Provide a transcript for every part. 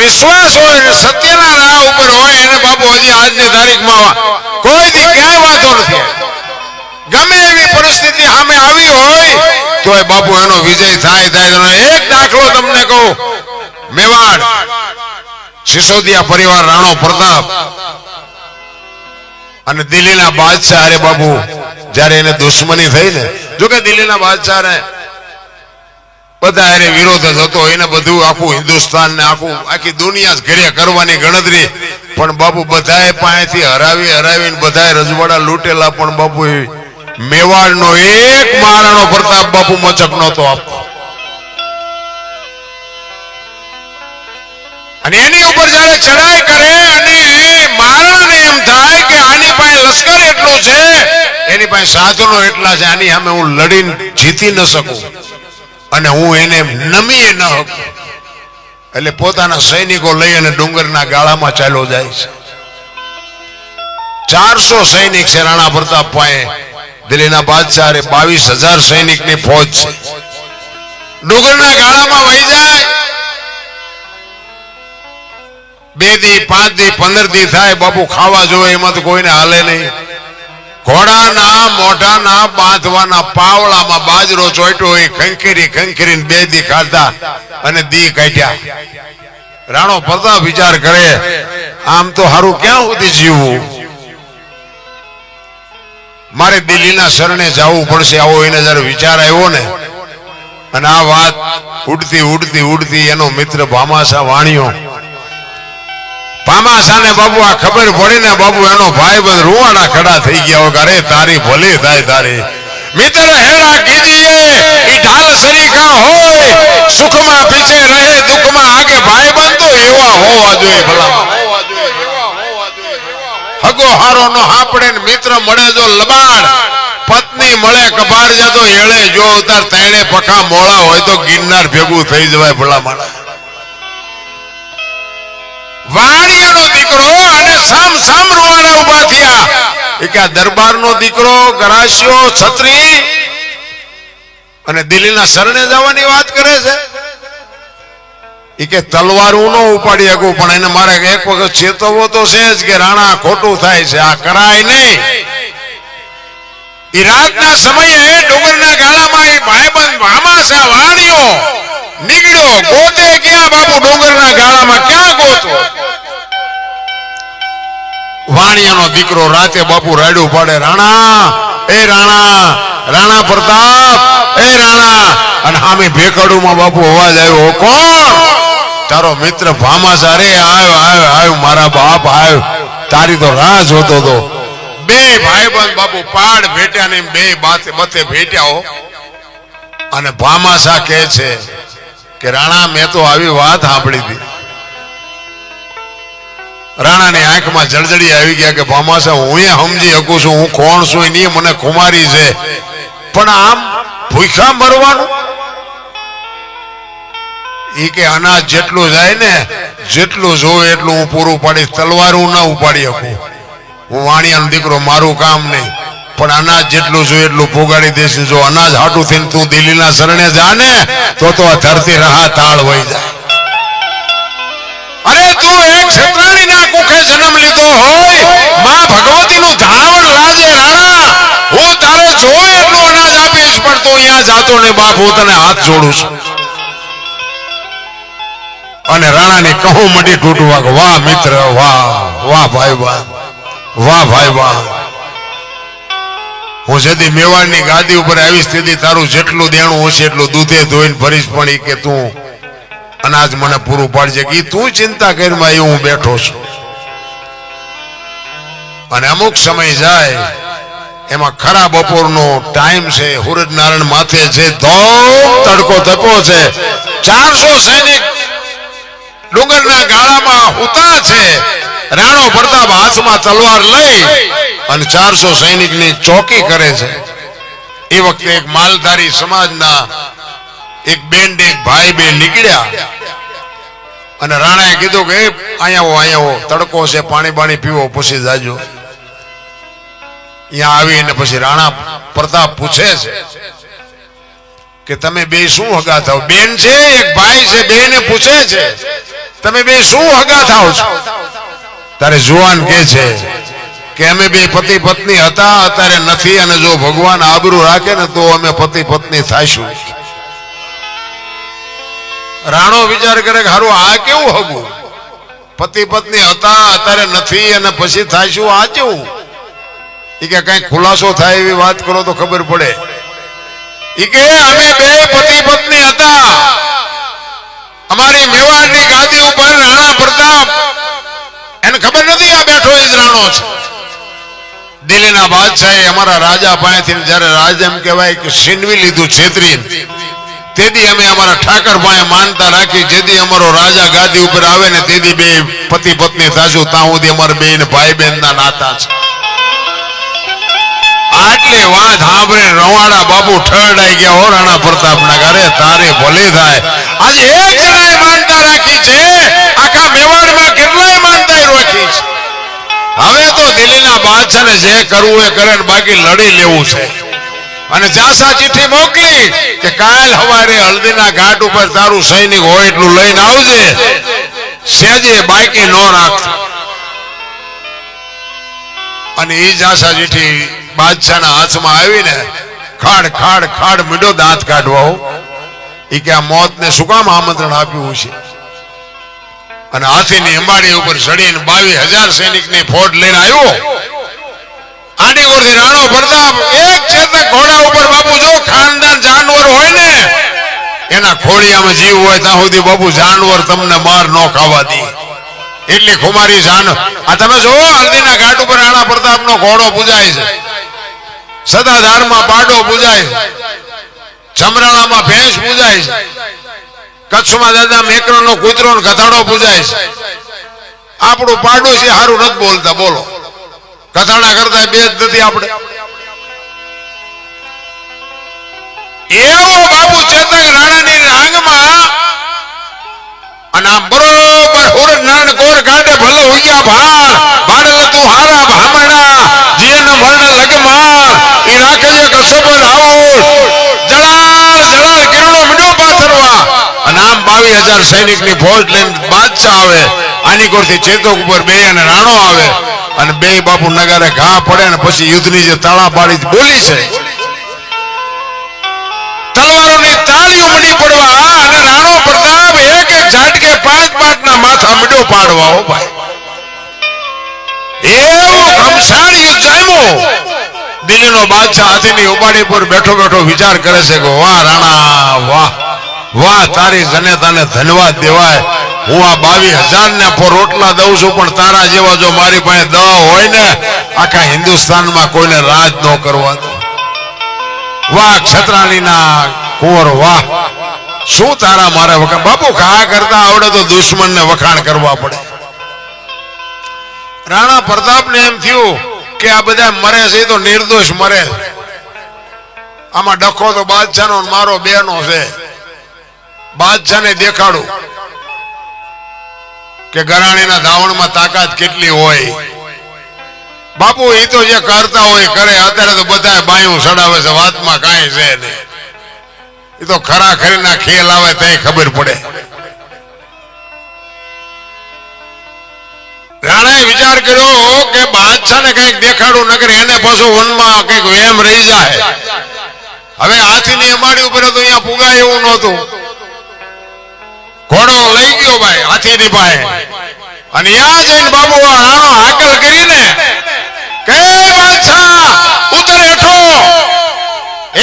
વિશ્વાસ હોય સત્યના રાહ ઉપર હોય એને બાપુ હજી આજની તારીખમાં કોઈ દી ક્યાંય વાંધો નથી. ગમે એવી પરિસ્થિતિ સામે આવી હોય તો એ બાપુ એનો વિજય થાય. એક દાખલો તમને કહું, મેવાડ સિસોદિયા પરિવાર, રાણો પ્રતાપ અને દિલ્હીના બાદશાહ અરે બાપુ જયારે એને દુશ્મની થઈ ને, જો કે દિલ્હીના બાદશાહ ને બધા એને વિરોધ જ હતો, એને બધું આખું હિન્દુસ્તાન ને આખી દુનિયા ઘરે કરવાની ગણતરી, પણ બાપુ બધાએ પાસેથી હરાવીને બધાએ રજવાડા લૂંટેલા, પણ બાપુ મેવાડ નો એક મહારાણો પ્રતાપ બાપુ મચક નહોતો આપતો. અને એની ઉપર જયારે ચડાઈ કરે અને મહારાણાને એમ થાય કે આની પાસે લશ્કર એટલું છે, એની પાસે સાધનો એટલા છે, આની સામે હું લડીને જીતી ન શકું અને હું એને નમી ન શકું, એટલે પોતાના સૈનિકો લઈ અને ડુંગરના ગાળામાં ચાલ્યો જાય છે. 400 સૈનિક છે રાણા પ્રતાપ પાસે. દિલ્હીના બાદશાહ 22,000 સૈનિકની ફોજ છે. ડુંગરના ગાળામાં વહી જાય. 2 દી 5 દી 15 દી થાય બાપુ, ખાવા જોવે એમાં તો કોઈને હાલે નહીં. ઘોડાના મોઢાના બાંધવાના પાવળામાં બાજરો ચોટ્યો હોય, ખંખેરીને 2 દી ખાધા અને દી કાઢ્યા. રાણો પ્રતાપ વિચાર કરે, આમ તો હારું ક્યાં સુધી જીવવું, મારે દિલ્હીના શરણે જવું પડશે. આવો એને જયારે વિચાર આવ્યો ને, અને આ વાત ઉડતી એનો મિત્ર ભામાશા વાણિયો, ભામાશાને બાબુ આ ખબર પડી ને બાબુ, એનો ભાઈ બંધ રૂવાડા ખડા થઈ ગયા. અરે તારી ભલે થાય તારી મિત્ર હેરા કીજીએ, ઈ ઢાલ સરીખા હોય, સુખમાં પીછે રહે દુઃખમાં આગે. ભાઈ બંધ તો એવા હોવા જોઈએ ભલા. હગો હારો નો હાપડે ને મિત્ર મળે જો લબાડ, પત્ની મળે કબાડ જતો એળે જો ઉતાર. તૈણે પખા મોળા હોય તો ગિરનાર ભેગું થઈ જવાય ભલા માણસ. વાણિયાનો દીકરો અને સામ રૂવાડા ઉભા થયા. એ કે દરબારનો દીકરો ગરાસિયો છત્રી અને દિલ્હીના શરણે જવાની વાત કરે છે. એ કે તલવાર હું ન ઉપાડી શકું, પણ એને મારે એક વખત ચેતવવો તો છે જ કે રાણા ખોટું થાય છે, આ કરાય નહીં. એ રાતના સમયે ડુંગરના ગાળામાં એ ભાઈબંધ ભામાશા વાણિયો નીકળ્યો. ગોતે ક્યાં બાપુ? ડુંગરના ગાળામાં ક્યાં ગોતો? વાણિયાનો દીકરો રાતે બાપુ રાડ્યું પાડે, રાણા એ રાણા પ્રતાપ એ રાણા. અને સામે ભેખડુમાં બાપુ અવાજ આવ્યો, કોણ? તારો મિત્ર ભામાશા. રે આવ્યો મારા બાપ આવ્યો, તારી તો રાહ જોતો હતો. 2 ભાઈબંધ બાપુ પાડ ભેટ્યા ને 2 બતે ભેટ્યા હો. અને ભામાશા કહે છે કે રાણા મેં તો આવી વાત સાંભળી હતી. રાણાની આંખમાં જળજડી આવી ગયા કે ભામાશા હું સમજી શકું છું હું કોણ છું, એની મને ખુમારી છે, પણ આમ ભૂખ્યા મરવાનું? એ કે અનાજ જેટલું જાય ને, જેટલું જોવે એટલું હું પૂરું પાડીશ, તલવાર હું ના ઉપાડી શકું. હું વાણિયાનો દીકરો, મારું કામ નહીં, પણ અનાજ જેટલું જોઈએ એટલું પોગાડી દેશે. જો અનાજ હાટું થઈને તું દિલ્હીના શરણે જા ને તો આ ધરતી રહા તાળ વહી જાય. અરે તું એક ક્ષત્રાણીના કુખે જન્મ લીધો હોય, માં ભગવતીનું ધાવણ લાજે રાણા, હું તારે જોવે એટલું અનાજ આપીશ, પણ તું અહીંયા જાતો ને બાપ, હું તને હાથ જોડું છું. અને રાણાની કહું મંડી તૂટવા, વાહ મિત્ર વાહ ભાઈ વાહ. હું જદી મેવાડની ગાદી ઉપર આવી સ્થિતિ, તારું જેટલું દેણું હશે એટલું દૂધે ધોઈને ભરીશ, પણ એ કે તું અનાજ મને પૂરું પાડજે, કે તું ચિંતા કરીમાં એ હું બેઠો છું. અને અમુક સમય જાય એમાં ખરા બપોરનો ટાઈમ છે, સૂરજ નારાયણ માથે છે, તડકો તપ્યો છે, 400 સૈનિક ડુંગરના ગાળામાં ઉતા છે. રાણો પ્રતાપ હાથમાં તલવાર લઈ અને 400 સૈનિકની ચોકી કરે છે. એ વખતે એક માલધારી સમાજના એક બેન એક ભાઈ બે નીકળ્યા અને રાણાએ કીધું કે અહીંયા તડકો છે, પાણી પીવો પછી જાજો. અહીંયા આવીને પછી રાણા પ્રતાપ પૂછે છે કે તમે બે શું હગા થાવ? બેન છે, એક ભાઈ છે, બેને પૂછે છે તમે બે શું હગા થાવ છો? તારે જુવાન કે છે કે અમે બે પતિ પત્ની હતા, અત્યારે નથી, અને જો ભગવાન આબરૂ રાખે ને તો અમે પતિ પત્ની થાશું. રાણો વિચાર કરે કે હારું આ કેવું હગું? પતિ પત્ની હતા, અત્યારે નથી, અને પછી થાશું, આ કેવું? એ કે કઈ ખુલાસો થાય એવી વાત કરો તો ખબર પડે. એ કે અમે બે પતિ પત્ની હતા, અમારી મેવાડની ગાદી ઉપર રાણા પ્રતાપ, એને ખબર નથી આ બેઠો એ જ રાણો છે. દિલ્હીના બાદશાહે અમારા રાજા પાસેથી જયારે રાજ એમ કહેવાય કે છીનવી લીધું છેતરી, તેથી અમે અમારા ઠાકર પાસે માનતા રાખી, જેથી અમારો રાજા ગાદી ઉપર આવે ને તેથી બે પતિ પત્ની થાશું, ત્યાં સુધી અમારા બે ભાઈ બહેન ના નાતા છે. આટલી વાત સાંભળે રવાડા બાપુ ઠરડાઈ ગયા. હો રાણા પ્રતાપ ના ઘરે તારે ભલે થાય. આજે એક જણાએ માનતા રાખી છે, આખા મેવાડમાં કેટલાય માનતા રાખી છે. હવે તો દિલ્હીના બાદશાહને જે કરવું એ કરે, બાકી લડી લેવું છે. અને જાસા ચિઠ્ઠી મોકલી કે કાલ સવારે હલ્દીના ઘાટ ઉપર તારું સૈનિક હોય એટલું લઈને આવજે, સેજે બાકી નો રાખજો. અને એ જાસા ચિઠ્ઠી બાદશાહના હાથમાં આવીને ખાડ ખાડ ખાડ મીડો દાંત કાઢવા. એ કે આ મોતને શું કામ આમંત્રણ આપ્યું છે? અને હાથીની અંબાડી ઉપર ચડીને 22,000 સૈનિકની ફોજ લઈને આવ્યો. આની ઓરથી રાણો પ્રતાપ એક ચેતક ઘોડા ઉપર બાપુ જો ખાનદાન જાનવર હોય ને એના ખોડિયામાં જીવ હોય ત્યાં સુધી બાપુ જાનવર તમને માર ન ખાવા દે, એટલી ખુમારી જાન. આ તમે જો હલ્દીના ઘાટ ઉપર રાણા પ્રતાપનો ઘોડો પૂજાય છે, સદાધારમાં પાડો પૂજાય છે, ચમરાણામાં ભેંસ પૂજાય છે, કચ્છમાં દાદા મેકરણનો કૂતરો ને ગધાડો પૂજાય છે. આપણું પાડોશી હારું નથી બોલતા, બોલો કથાડા કરતા બે જ નથી આપણે. એવો બાપુ ચેતક રાણાની રાંગમાં અને આમ બરોબર હુરજ નાન કોર કાઢે ભલે ઉગ્યા ભાર બાળલા તું હારા ભામણા જીન વર્ણ લગમાર ઈ રાખજે કસબલ આવું જળાર જળાર કિરણો મીડો પાથરવા. અને આમ 22,000 સૈનિકની ફોજ લઈને બાદશાહ આવે. આની કોરથી ચેતક ઉપર બે અને રાણો આવે અને બે બાપુ નગારે ઘા પડે ને પછી યુદ્ધની જે તાળા પાડી બોલી છે, તલવારોની તાળીઓ મડી પડવા અને રાણો પ્રતાપ એક એક ઝાટકે 5 ના માથા મીડો પાડવા. હો ભાઈ, એવું ઘમસાણ યુદ્ધ જામ્યું. દિલ્હીનો બાદશાહ હાથીની ઉપાડી પર બેઠો બેઠો વિચાર કરે છે કે વાહ રાણા વાહ વાહ, તારી જનેતાને ધન્યવાદ દેવાય. હું આ 22,000 ને રોટલા દઉં છું, પણ તારા જેવા જો મારી પાસે 10 હોય ને આખા હિન્દુસ્તાનમાં કોઈને રાજ ન કરવા દો. વાહ ક્ષત્રાણીના કુંવર વાહ, શું તારા મારે વખાણ. બાપુ ઘા કરતા આવડે તો દુશ્મનને વખાણ કરવા પડે. રાણા પ્રતાપને એમ થયું કે આ બધા મરે છે તો નિર્દોષ મરે, આમાં ડખો તો બાદશાહનો મારો બેનો છે. બાદશાહને દેખાડું કે ગરાણીના ધાવણમાં તાકાત કેટલી હોય. બાપુ એ તો જે કરતા હોય કરે. અત્યારે તો બધા બાયું સડાવે છે, વાતમાં કાંઈ છે નહીં. એ તો ખરા ખરીના ખેલ આવે ત્યાં ખબર પડે. રાણાએ વિચાર કર્યો કે બાદશાહને કઈક દેખાડું, નકર એને પાછું વનમાં કઈક વેમ રહી જાય. હવે હાથીની અંબાડી ઉપર તો અહીંયા પુગાય એવું નહોતું. ઘોડો લઈ ગયો ભાઈ હાથીની પાસે, અને ત્યાં જઈને બાબુ રાણો હાકલ કરીને કે બાદશાહ ઉતર હેઠો.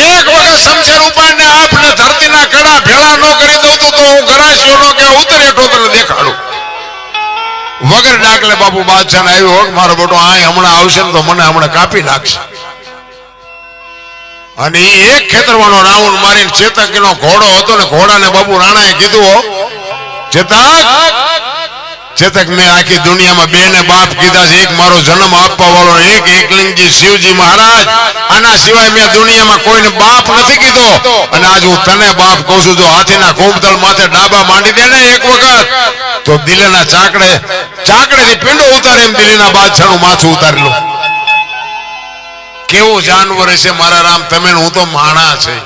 એક વખત શમશેર ઉપાડને આપને ધરતીના કડા ભેળા ન કરી દઉં તો હું ગરાસ્યો નો કે ઉતર હેઠો તને દેખાડું. વગર ડાકલે બાપુ બાદશાહ આવ્યો, મારો બેટો આ હમણાં આવશે ને તો મને હમણાં કાપી નાખશે. અને એ એક ખેતરવાનો રાઉન્ડ મારીને ચેતક નો ઘોડો હતો ને ઘોડાને બાપુ રાણાએ કીધું, ચેતક મેં આખી દુનિયામાં 2 ને બાપ કીધા છે, એક મારો જન્મ આપવા વાળો એક એકલિંગજી શિવજી મહારાજ. આના સિવાય મેં દુનિયામાં કોઈને બાપ નથી કીધો. અને આજ હું તને બાપ કહું છું. જો હાથીના કુંભતલ માથે ડાબા માંડી દે ને એક વખત તો દિલ્હીના ચાકડેથી પીંડો ઉતારે એમ દિલ્હીના બાદશાહનું માથું ઉતારેલું. કેવું જાનવર છે મારા રામ તમે, હું તો માણા છે.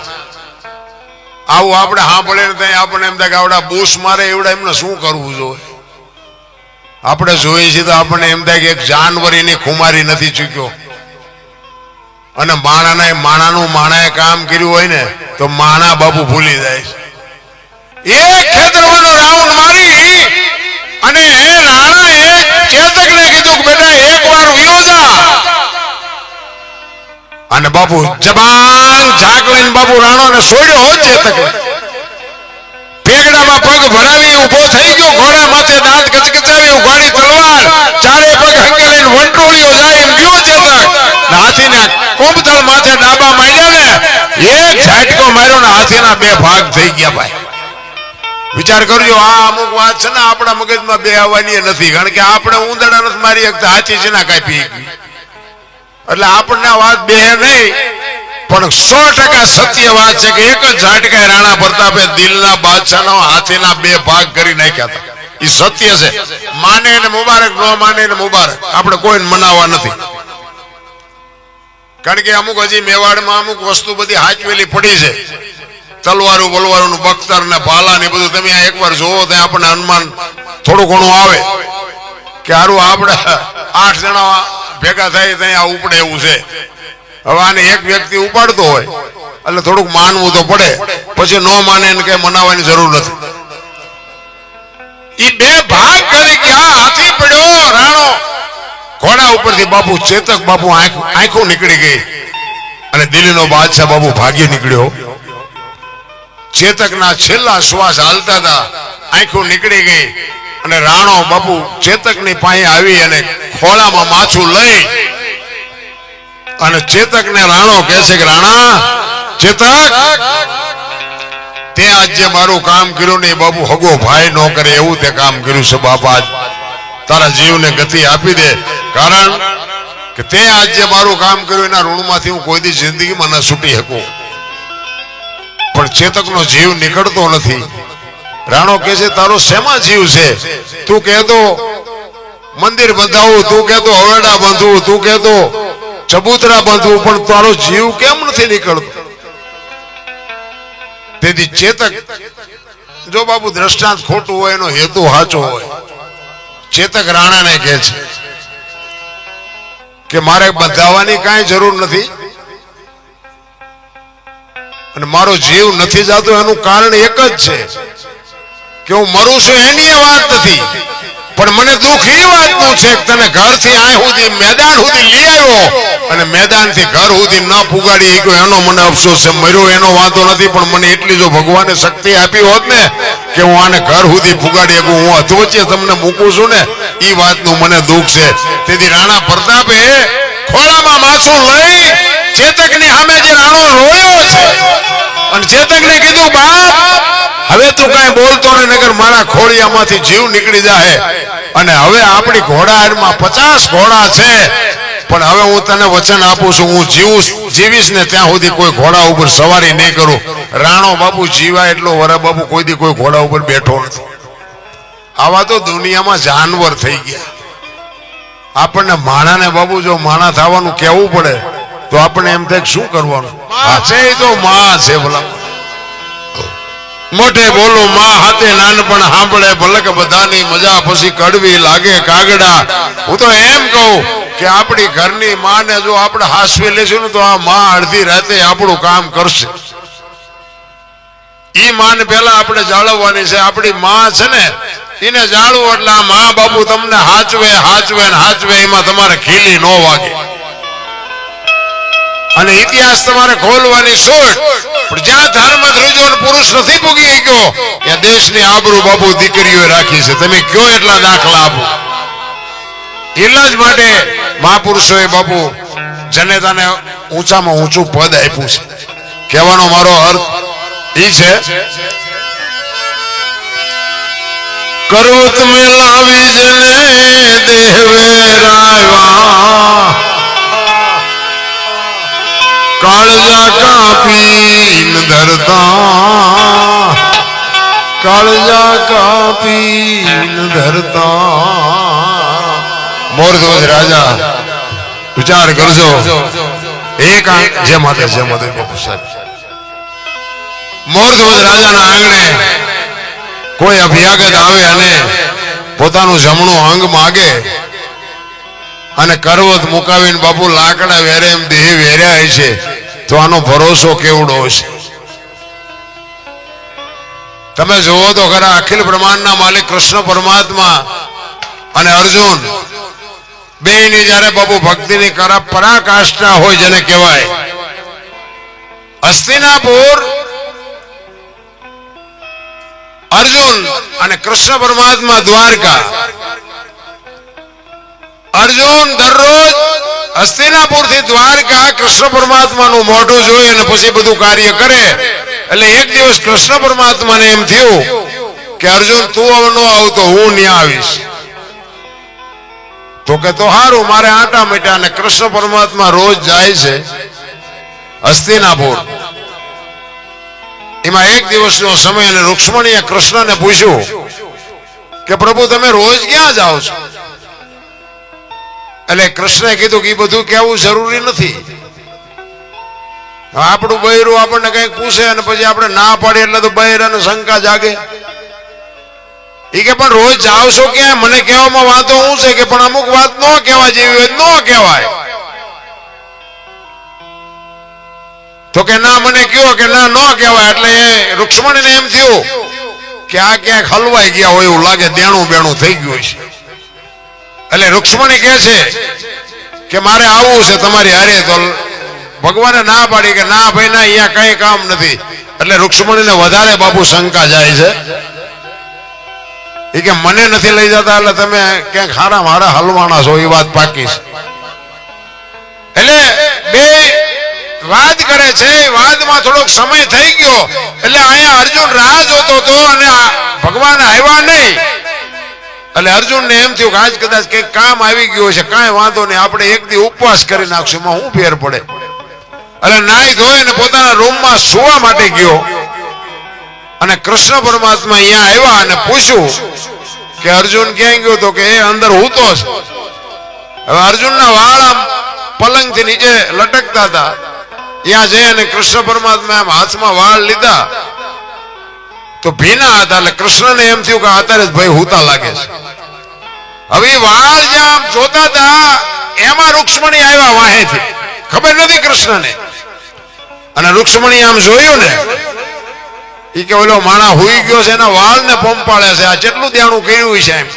આવું આપણે સાંભળે ને ત્યાં આપણને એમ થાય કે આવડા બૂસ મારે એવડા એમને શું કરવું જોઈએ. આપણે જોઈએ છીએ તો આપણને એમ થાય કે એક જાનવર એની ખુમારી નથી ચૂક્યો, અને માણાનું માણાએ કામ કર્યું હોય ને તો માણા બાપુ ભૂલી જાય છે. એક ખેતરવાનો રાઉન્ડ મારી અને રાણાએ ચેતકને કીધું કે બેટા એકવાર વિયો જા, અને બાપુ જબાન ઝાકલીને બાપુ રાણોને છોડ્યો. ચેતક પેગડામાં પગ ભરાવી ઉભો થઈ ગયો, ઘોડા માથે દાંત કચકચાવી ઉઘાડી તલવાર, ચારે પગ હંકેલીને વંટોળિયો જાય એમ ગયો ચેતક. હાથીના કોમતળ માથે ડાબા માંડ્યા ને એક ઝાટકો માર્યો ને હાથીના બે ભાગ થઈ ગયા. ભાઈ વિચાર કરજો, આ અમુક વાત છે ને આપણા મગજમાં બે આવવાની નથી, કારણ કે આપણે ઊંધડા નથી મારી શકતા, હાથી છે ના કાપી એટલે આપણને વાત બે નહીં, પણ 100% સત્ય વાત છે કે એક જ ઝાટકાએ રાણા પ્રતાપે દિલના બાદશાહનો હાથીના બે ભાગ કરી નાખ્યા હતા. એ સત્ય છે, માને ને મુબારક, ન માને ને મુબારક, આપણે કોઈને મનાવવા નથી. કારણ કે અમુક હજી મેવાડમાં અમુક વસ્તુ બધી હાચવેલી પડી છે, તલવારું બલવારું બખ્તર ને ભાલા ને બધું. તમે એકવાર જોવો તો આપણને અનુમાન થોડું ઘણું આવે કે હારું આપણે 8 જણા ભેગા થાય ત્યાં ઉપડે એવું છે. હવે આને એક વ્યક્તિ ઉપાડતો હોય એટલે થોડુંક માનવું તો પડે, પછી ન માને એને કઈ મનાવવાની જરૂર નથી. એ બે ભાગ કરી ગયા, હાથી પડ્યો રાણો ઘોડા ઉપરથી. બાપુ ચેતક બાપુ આંખો નીકળી ગઈ અને દિલ્હીનો બાદશાહ બાપુ ભાગી નીકળ્યો. ચેતકના છેલ્લા શ્વાસ હાલતા હતા, આંખો નીકળી ગઈ અને રાણો બાપુ ચેતકની પાસે આવી અને ખોળામાં માછું લઈ અને ચેતકને રાણો કહે છે કે રાણા ચેતક, તે આજ જે મારું કામ કર્યું ને બાપુ હગો ભાઈ ન કરે એવું તે કામ કર્યું છે. બાપા તારા જીવને ગતિ આપી દે, કારણ કે તે આજ જે મારું કામ કર્યું એના ઋણમાંથી હું કોઈ દી જિંદગીમાં ન છૂટી શકું. પણ ચેતકનો જીવ નીકળતો નથી. રાણો કહે છે તારો શેમાં જીવ છે? તું કહેતો મંદિર બંધાવું, તું કહેતો હવેડા બાંધવું, તું કહેતો ચબૂતરા બાંધવું, પણ તારો જીવ કેમ નથી નીકળતો? તેથી ચેતક, જો બાપુ દ્રષ્ટાંત ખોટું હોય એનો હેતુ સાચો હોય, ચેતક રાણાને કહે છે કે મારે બંધાવવાની કાંઈ જરૂર નથી અને મારો જીવ નથી જતો એનું કારણ એક જ છે કે હું મરું છું એની વાત નથી, પણ મને દુઃખ એ વાતનું છે કે તને ઘરથી આ સુધી મેદાન સુધી લઈ આવ્યો અને મેદાનથી ઘર સુધી ન પુગાડી ગયો, એનો મને અફસોસ છે. મર્યો એનો વાંધો નથી, પણ મને એટલી જો ભગવાને શક્તિ આપી હોત ને કે હું આને ઘર સુધી પુગાડી શકું, હું અધવચ્ચે તમને મૂકું છું ને, એ વાતનું મને દુઃખ છે. તેથી રાણા પ્રતાપે ખોળામાં માછું લઈ ચેતકની સામે જે રાણો રોયો છે અને ચેતકને કીધું બાપ હવે તું કઈ બોલતો ને, નગર મારા ખોળિયામાંથી જીવ નીકળી જાય. અને હવે આપણી ઘોડામાં 50 ઘોડા છે, પણ હવે હું તને વચન આપું છું, હું જીવીશ ને ત્યાં સુધી કોઈ ઘોડા ઉપર સવારી નહીં કરું. રાણો બાપુ જીવાય એટલો વરા બાપુ કોઈ દી કોઈ ઘોડા ઉપર બેઠો નથી. આવા તો દુનિયામાં જાનવર થઈ ગયા. આપણને માણાને બાપુ જો માણા થવાનું કહેવું પડે તો આપણને એમ થાય શું કરવાનું? હા છે તો માં છે, ભલા મોઢે બોલું માં હાથે નાનપણ સાંભળે ભલક બધાની મજા પછી કડવી લાગે કાગડા. હું તો એમ કહું કે આપણી ઘરની માને જો આપણે હાસવી લેશું ને તો આ માં અડધી રાતે આપણું કામ કરશે. ઈ માન પેલા આપણે જાળવવાની છે. આપણી માં છે ને એને જાળવું એટલે આ માં બાપુ તમને હાચવે હાચવે ને હાચવે, એમાં તમારે ખીલી ન વાગે. અને ઇતિહાસ તમારે ખોલવાની છૂટ, પણ જ્યાં ધર્મ ધ્રુજો પુરુષ નથી પૂગી ગયો ત્યાં દેશની આબરૂ બાપુ દીકરીઓ રાખી છે. તમે કયો એટલા દાખલા આપો. એટલા જ માટે મહાપુરુષોએ બાપુ જનેતાને ઊંચામાં ઊંચું પદ આપ્યું છે. કહેવાનો મારો અર્થ એ છે, કરોત મેં લાવી જને દેહવેરાવા કાળજા કાપીન ધરતા, કાળજા કાપીન ધરતા. મોરધ્વજ રાજા વિચાર કરજો, એક જે માતે બાપુ સાહેબ, મોરધ્વજ રાજાના આંગણે કોઈ અભ્યાગત આવે અને પોતાનું જમણું અંગ માગે અને કરવત મુકાવીને બાપુ લાકડા વેરે એમ દેહ વેર્યા છે, તો આનો ભરોસો કેવડો છે? તમે જોવો તો ખરા, અખિલ બ્રહ્માંડના માલિક કૃષ્ણ પરમાત્મા અને અર્જુન બેયની જ્યારે બાપુ ભક્તિની પરાકાષ્ઠા હોય, જેને કહેવાય હસ્તિનાપુર, અર્જુન અને કૃષ્ણ પરમાત્મા દ્વારકા. અર્જુન દરરોજ હસ્તિનાપુર થી દ્વારકા કૃષ્ણ પરમાત્માનું મોઢું જોઈ અને પછી બધું કાર્ય કરે. એટલે એક દિવસ કૃષ્ણ પરમાત્માને એમ થયું કે અર્જુન તું હવે ન આવતો, હું ત્યાં આવીશ. તો કે તો હારું, મારે આટા મીટા. અને કૃષ્ણ પરમાત્મા રોજ જાય છે હસ્તિનાપુર. એમાં એક દિવસનો સમય, અને રૂક્ષ્મણીએ કૃષ્ણને પૂછ્યું કે પ્રભુ તમે રોજ ક્યાં જાઓ છો? એટલે કૃષ્ણે કીધું કે એ બધું કહેવું જરૂરી નથી. આપણું બૈરું આપણને કઈક પૂછે અને પછી આપણે ના પાડીએ એટલે તો બૈરાને શંકા જાગે. એ કે પણ રોજ જાવ છો ક્યાં? મને કહેવામાં વાંધો શું છે કે પણ અમુક વાત ન કહેવા જેવી હોય ન કહેવાય. તો કે ના મને કયો કે ના ન કહેવાય. એટલે એ રૂક્ષ્મણીને એમ થયું કે આ ક્યાંક હલવાઈ ગયા હોય એવું લાગે, દેણું બેણું થઈ ગયું છે. એટલે રૂક્ષ્મણી કહે છે કે મારે આવવું છે તમારી હારે. તો ભગવાને ના પાડી કે ના ભાઈ ના, અહીંયા કઈ કામ નથી. એટલે રૂક્ષ્મણીને વધારે બાપુ શંકા જાય છે. એ કે મને નથી લઈ જતા એટલે તમે ક્યાંક હારા મારા હલવાના છો, એ વાત પાકી છે. એટલે બે વાત કરે છે. વાદમાં થોડોક સમય થઈ ગયો એટલે અહીંયા અર્જુન રાહ જોતો હતો અને ભગવાન આવ્યા નહીં. એટલે અર્જુનને એમ થયું કે આજ કદાચ કઈક કામ આવી ગયું છે, કાંઈ વાંધો નહીં, આપણે એક દી ઉપવાસ કરી નાખશું, એમાં શું ફેર પડે. એટલે નાઈ ધોઈ અને પોતાના રૂમમાં સુવા માટે ગયો. અને કૃષ્ણ પરમાત્મા અહીંયા આવ્યા અને પૂછ્યું કે અર્જુન ક્યાં ગયો? તો કે એ અંદર હૂતો છે. હવે અર્જુનના વાળ આમ પલંગ થી નીચે લટકતા હતા. ત્યાં જઈ અને કૃષ્ણ પરમાત્મા એમ હાથમાં વાળ લીધા તો ભીના હતા. એટલે કૃષ્ણને એમ થયું કે અત્યારે જ ભાઈ હૂતા લાગે છે. હવે વાળ જ્યાં જોતા હતા એમાં રૂક્ષ્મણી આવ્યા વાહેથી. ખબર નથી કૃષ્ણને. અને રૂક્ષ્મણી આમ જોયું ને, એ કે ઓલો માણા હુઈ ગયો છે, એના વાળ ને પંપાળે છે, આ કેટલું દેણું કર્યું છે એમ.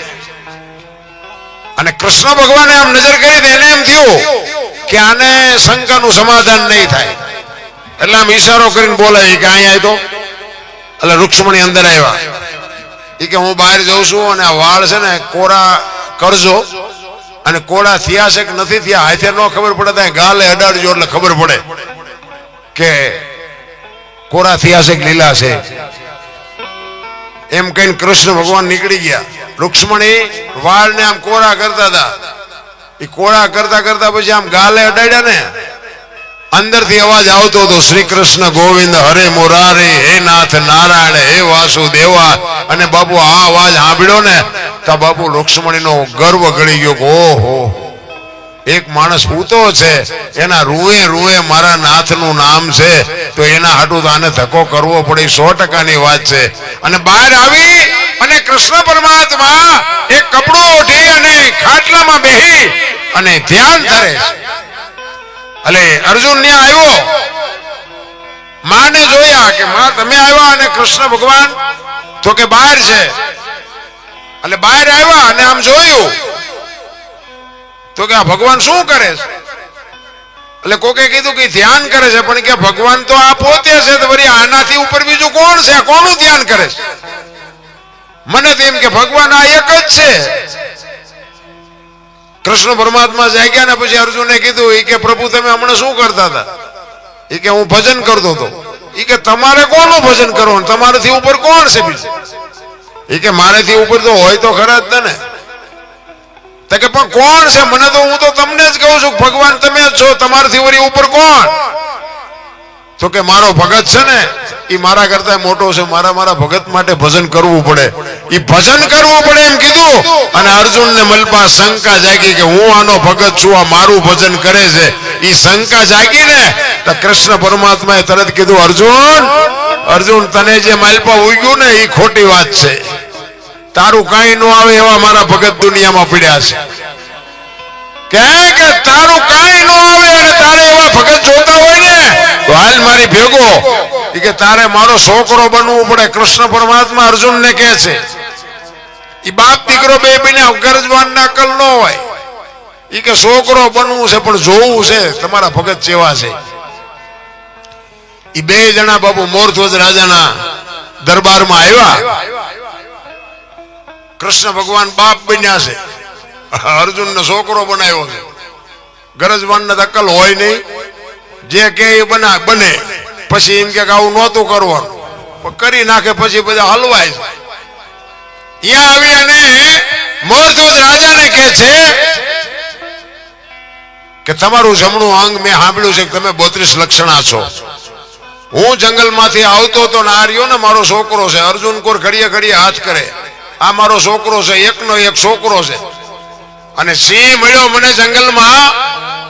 અને કૃષ્ણ ભગવાને આમ નજર કરી એને એમ થયું કે આને શંકાનું સમાધાન નહીં થાય. એટલે આમ ઈશારો કરીને બોલાય કે અહીંયા તો. એટલે રૂક્ષ્મણી અંદર આવ્યા. એ કે હું બહાર જઉં છું અને આ વાળ છે ને કોરા કરજો. અને કોરા થયા છે કે નથી થયા હાથે ન ખબર પડે, ત્યાં ગાલે અડાડજો એટલે ખબર પડે કે કોરા થયા છે કે લીલા છે. એમ કહીને કૃષ્ણ ભગવાન નીકળી ગયા. રૂક્ષ્મણી વાળને આમ કોરા કરતા હતા. એ કોરા કરતા કરતા પછી આમ ગાલે અડાડ્યા ને, અંદરથી અવાજ આવતો હતો, શ્રી કૃષ્ણ ગોવિંદ હરે મુરારે, હે નાથ નારાયણ, હે વાસુદેવા. અને બાપુ આ અવાજ સાંભળ્યો ને તો બાપુ રૂક્ષ્મણીનો ગર્વ ગળી ગયો કે ઓહો, એક માણસ પૂતો છે, એના રૂએ રૂએ મારા નાથનું નામ છે, તો એના હાટું તો આને ધક્કો કરવો પડે. 100%ની વાત છે. અને બહાર આવી અને કૃષ્ણ પરમાત્મા એક કપડું ઓઢી અને ખાટલામાં બેહી અને ધ્યાન ધરે છે. એટલે અર્જુન ત્યાં આવ્યો, માને જોયા કે માં તમે આવ્યા. અને કૃષ્ણ ભગવાન તો કે બહાર છે. એટલે બહાર આવ્યા અને આમ જોયું તો કે આ ભગવાન શું કરે છે? એટલે કોકે કીધું કે ધ્યાન કરે છે. પણ કે ભગવાન તો આ પોતે છે, તો વળી આનાથી ઉપર બીજું કોણ છે? કોનું ધ્યાન કરે છે? મને તો એમ કે ભગવાન આ એક જ છે. કૃષ્ણ પરમાત્મા જાગ્યા ને પછી અર્જુને કીધું, એ કે પ્રભુ તમે હમણાં શું કરતા હતા? એ કે હું ભજન કરતો હતો. એ કે તમારે કોનું ભજન કરવાનું? તમારાથી ઉપર કોણ છે બીજું? એ કે મારેથી ઉપર તો હોય તો ખરા જ ને. તો કે પણ કોણ છે? મને તો હું તો તમને જ કહું છું, ભગવાન તમે જ છો, તમારાથી વળી ઉપર કોણ? તો કે મારો ભગત છે ને, એ મારા કરતા મોટો છે, મારા ભગત માટે ભજન કરવું પડે, એ ભજન કરવું પડે એમ કીધું. અને અર્જુનને મલપા શંકા જાગી કે હું આનો ભગત છું, આ મારું ભજન કરે છે. એ શંકા જાગી ને તો કૃષ્ણ પરમાત્માએ તરત કીધું, અર્જુન તને જે મલપા ઉગ્યું ને એ ખોટી વાત છે. તારું કાંઈ ન આવે એવા મારા ભગત દુનિયામાં પડ્યા છે કે તારું કાંઈ ન આવે અને તારે એવા ભગત જોતા હોય ને તો હાલ મારી ભેગો કે તારે મારો છોકરો બનવું પડે. કૃષ્ણ પરમાત્મા અર્જુનને કહે છે એ બાપ દીકરો બે બન્યા ગરજવાન ના અકલ ન હોય એ કે છોકરો બનવું છે પણ જોવું છે તમારા ભગત જેવા છે. એ બે જણા બાપુ મોરધ્વજ રાજાના દરબારમાં આવ્યા. કૃષ્ણ ભગવાન બાપ બન્યા છે, અર્જુન ને છોકરો બનાવ્યો છે. ગરજવાન ને અકલ હોય નહીં, જે કે એ બને પછી એમ કે આવું નહોતું કરવાનું પણ કરી નાખે પછી બધા હલવાય છે. અહીંયા આવી અને મોરધ્વજ રાજાને કહે છે કે તમારું જમણું અંગ મેં સાંભળ્યું છે કે તમે 32 લક્ષણા છો. હું જંગલમાંથી આવતો તો આ રહ્યો ને મારો છોકરો છે. અર્જુન કોર ઘડીએ ઘડીએ હાથ કરે આ મારો છોકરો છે, એકનો એક છોકરો છે. અને સિંહ મળ્યો મને જંગલમાં.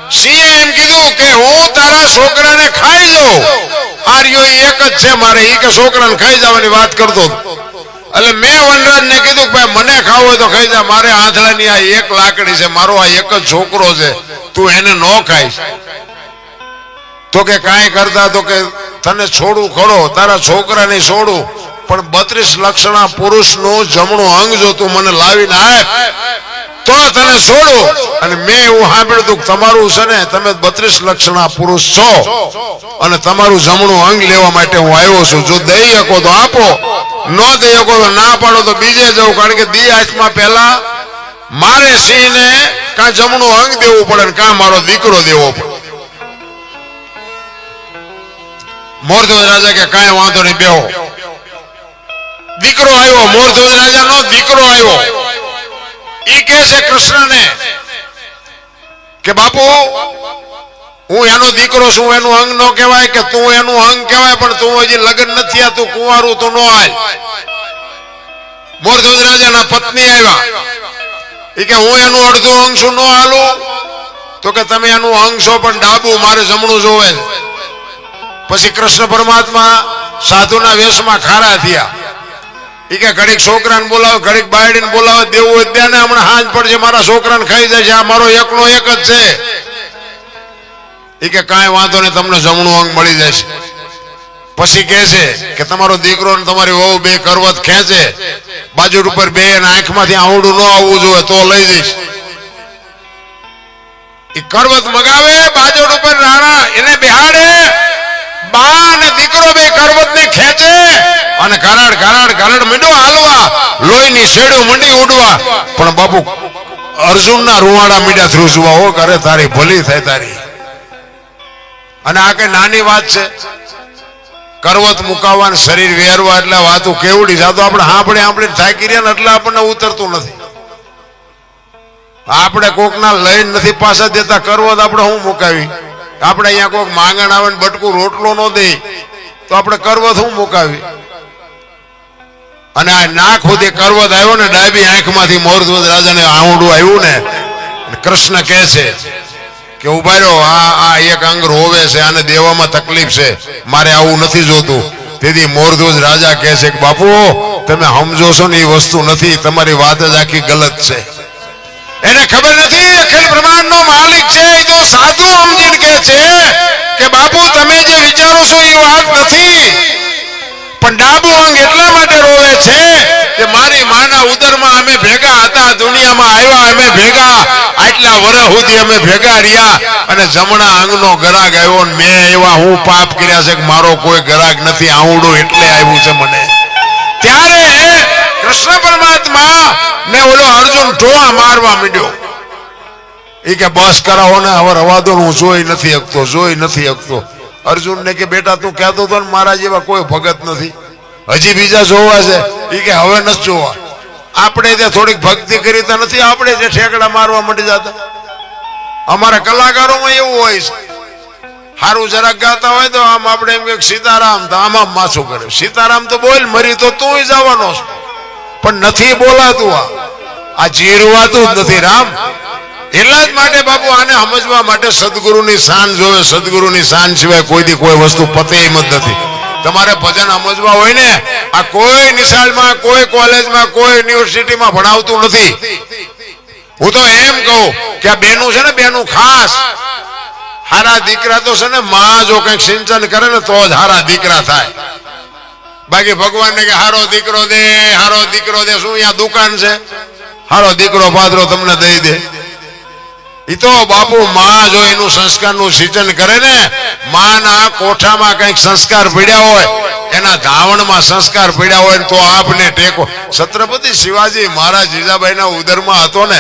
સિંહે એમ કીધું કે હું તારા છોકરાને ખાઈ જાઉં. આ રહ્યો એક જ છે મારે, એ કે છોકરાને ખાઈ જવાની વાત કરતો. એટલે મેં વનરાજને કીધું કે ભાઈ મને ખાવું હોય તો ખાઈ જા, મારે આંધળાની આ એક લાકડી છે, મારો આ એક જ છોકરો છે, તું એને ન ખાઈશ. તો કે કાંઈ કરતા તો કે તને છોડું ખરો, તારા છોકરાને છોડું, પણ 32 લક્ષણા પુરુષનું જમણું અંગ જો તું મને લાવીને આપ તો તને છોડું. અને મેં એવું સાંભળ્યું હતું તમારું છે ને તમે 32 લક્ષણા પુરુષ છો અને તમારું જમણું અંગ લેવા માટે હું આવ્યો છું. જો દઈ શકો તો આપો, ન દઈ શકો તો ના પાડો તો બીજે જવું. કારણ કે દી આઠમાં પહેલા મારે સિંહને કાં જમણું અંગ દેવું પડે ને કાં મારો દીકરો દેવો પડે. મોરધ્વજ રાજા કે કાંઈ વાંધો નહીં, બેહો. દીકરો આવ્યો, મોરધ્વજ રાજાનો દીકરો આવ્યો. એ કહે છે કૃષ્ણને કે બાપુ હું એનો દીકરો છું, એનું અંગ ન કહેવાય કે તું એનું અંગ કહેવાય, પણ તું હજી લગ્ન નથી થયા, તું કુંવારું તો ન હાલ. મોરધ્વજ રાજાના પત્ની આવ્યા. એ કે હું એનું અડધું અંગ છું, ન હાલું. તો કે તમે એનું અંગ છો પણ ડાબુ, મારે જમણું જોવે. પછી કૃષ્ણ પરમાત્મા સાધુના વેશમાં ખારા થયા. એ કે ઘડીક છોકરાને બોલાવે, ઘડીક બાયડીને બોલાવે, દેવું હોય ત્યાં હમણાં હાંજ પડશે, મારા છોકરાને ખાઈ જાય છે, આ મારો એકનો એક જ છે. એ કે કાંઈ વાંધો નહીં, તમને જમણું અંગ મળી જશે. પછી કહે છે કે તમારો દીકરો ને તમારી વહુ બે કરવત ખેંચે, બાજુ ઉપર બે આંખમાંથી આવડું ન આવવું જોઈએ તો લઈ જઈશ. એ કરવત મગાવે, બાજુ ઉપર રાણા એને બેહાડે, બા અને દીકરો બે કરવત ને ખેંચે અને ઘરાડ ઘરાડ ઘરાડ મીંડો હાલવા, લોહીની શેડો મંડી ઉડવા. પણ બાપુ અર્જુનના રૂવાડા મીંડા ધ્રુજવા. હો કરે તારી ભલી થાય તારી. અને આ કઈ નાની વાત છે? કરવત મુકાવવાનું શરીર વેરવા એટલે વાતું કેવડી છે. તો આપણે આપણે થાકી રહ્યા ને એટલે આપણને ઉતરતું નથી. આપણે કોકના લઈને નથી પાછા દેતા કરવત આપણે હું મુકાવી. આપણે અહીંયા કોઈક માંગણ આવે ને બટકું રોટલો ન દે તો આપણે કરવત હું મુકાવી. અને આ નાક સુધી કરવત આવ્યો ને ડાબી આંખમાંથી મોરધ્વજ રાજાને આવડું આવ્યું ને, કૃષ્ણ કહે છે કે ઉભા રહ્યો, આ એક અંગ રોવે છે, આને દેવામાં તકલીફ છે, મારે આવું નથી જોતું. તેથી મોરધ્વજ રાજા કહે છે કે બાપુ તમે સમજો છો ને એ વસ્તુ નથી, તમારી વાત જ આખી ગલત છે. એને ખબર નથી અખિલ બ્રહ્માંડનો માલિક છે. એ તો સાધુ સમજીને કહે છે કે બાપુ તમે જે વિચારો છો એ વાત નથી, પણ ડાબુ અંગ એટલા માટે રોવે છે કે મારી માના ઉદરમાં અમે ભેગા હતા, દુનિયામાં આવ્યા અમે ભેગા, આટલા વર્ષ સુધી અમે ભેગા રહ્યા, અને જમણા અંગનો ગરાગ આવ્યો ને મેં એવા હું પાપ કર્યા છે કે મારો કોઈ ગરાગ નથી, આવડું એટલે આવ્યું છે મને. ત્યારે કૃષ્ણ પરમાત્મા ને ઓલો અર્જુન ઢોળા મારવા માંડ્યો. એ કે બસ કરાવો ને, હવે રવા દો, હું જોઈ નથી શકતો, જોઈ નથી શકતો. અર્જુન ને કે બેટા તું કહેતો હતો ને મારા જેવા કોઈ ભગત નથી, હજી બીજા જોવા છે. એ કે હવે નથી જોવા. આપણે ત્યાં થોડીક ભક્તિ કરી તો નથી, આપણે જે ઠેકડા મારવા માંડી જતા. અમારા કલાકારોમાં એવું હોય છે, સારું જરાક ગાતા હોય તો આમ આપણે એમ કે સીતારામ, તો આમ માથું કરે. સીતારામ તો બોલ, મરી તો તું જવાનો છે, પણ નથી બોલાતું. આ જીરવાતું જ નથી રામ. એટલા જ માટે બાપુ આને સમજવા માટે સદગુરુની શાન જોવે. સદગુરુની શાન સિવાય કોઈ દી કોઈ વસ્તુ પતે એમ જ નથી. તમારે ભજન સમજવા હોય ને આ કોઈ નિશાળમાં કોઈ કોલેજમાં કોઈ યુનિવર્સિટીમાં ભણાવતું નથી. હું તો એમ કહું કે આ બેનું છે ને બેનું ખાસ હારા દીકરા તો છે ને માં જો કઈક સિંચન કરે ને તો જ હારા દીકરા થાય. બાકી ભગવાન ને કે હારો દીકરો દે શું અહીંયા દુકાન છે? હારો દીકરો પાદરો તમને દઈ દે. ઈ તો બાપુ માં જો એનું સંસ્કારનું સિંચન કરે ને, માના કોઠામાં કઈક સંસ્કાર પડ્યા હોય, એના ધાવણમાં સંસ્કાર પડ્યા હોય તો આપને ટેકો. છત્રપતિ શિવાજી મહારાજ જીજાબાઈના ઉદરમાં હતો ને,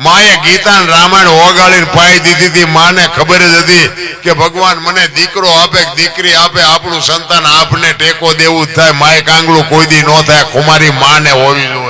માએ ગીતા રામાયણ ઓગાળીને પાઈ દીધી હતી. માને ખબર જ હતી કે ભગવાન મને દીકરો આપે કે દીકરી આપે, આપણું સંતાન આપને ટેકો દેવું જ થાય. માએ કાંગળું કોઈ દી ન થાય, કુમારી માને હોવી જોઈએ.